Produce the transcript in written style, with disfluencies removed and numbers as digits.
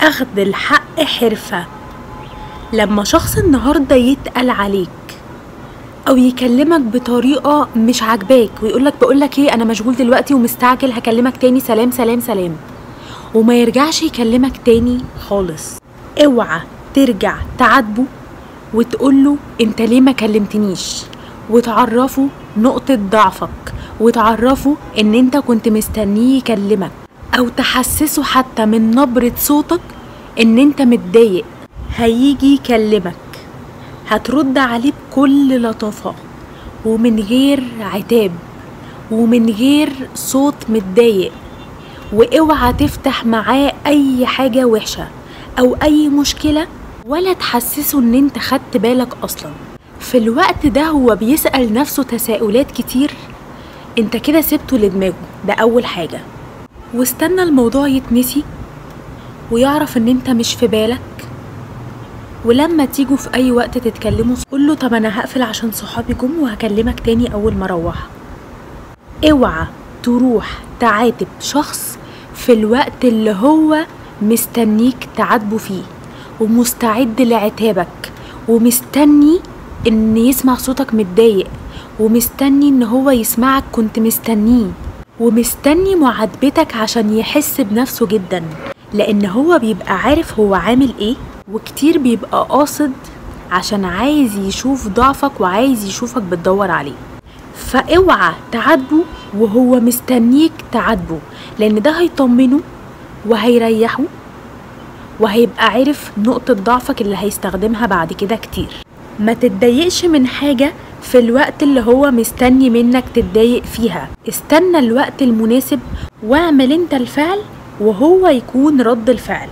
أخذ الحق حرفة. لما شخص النهاردة يتقل عليك أو يكلمك بطريقة مش عاجباك ويقولك بقولك ايه، أنا مشغول دلوقتي ومستعجل، هكلمك تاني، سلام سلام سلام، وما يرجعش يكلمك تاني خالص، اوعى ترجع تعاتبه وتقوله انت ليه ما كلمتنيش، وتعرفه نقطة ضعفك، وتعرفه ان انت كنت مستنيه يكلمك، او تحسسه حتى من نبرة صوتك ان انت متضايق. هيجي يكلمك هترد عليه بكل لطافة ومن غير عتاب ومن غير صوت متضايق، واوعى تفتح معاه اي حاجة وحشة او اي مشكلة ولا تحسسه ان انت خدت بالك اصلا. في الوقت ده هو بيسأل نفسه تساؤلات كتير، انت كده سبته لدماغه، ده اول حاجة. واستنى الموضوع يتنسي ويعرف ان انت مش في بالك، ولما تيجوا في اي وقت تتكلموا قوله طب انا هقفل عشان صحابي جم وهكلمك تاني اول ما اروح. اوعى تروح تعاتب شخص في الوقت اللي هو مستنيك تعاتبه فيه ومستعد لعتابك ومستني ان يسمع صوتك متضايق ومستني ان هو يسمعك كنت مستنيه ومستني معاتبتك عشان يحس بنفسه جدا، لان هو بيبقى عارف هو عامل ايه، وكتير بيبقى قاصد عشان عايز يشوف ضعفك وعايز يشوفك بتدور عليه. فاوعى تعاتبه وهو مستنيك تعاتبه، لان ده هيطمنه وهيريحه وهيبقى عارف نقطة ضعفك اللي هيستخدمها بعد كده كتير. ما تتضايقش من حاجة في الوقت اللي هو مستني منك تتضايق فيها، استنى الوقت المناسب واعمل انت الفعل وهو يكون رد الفعل.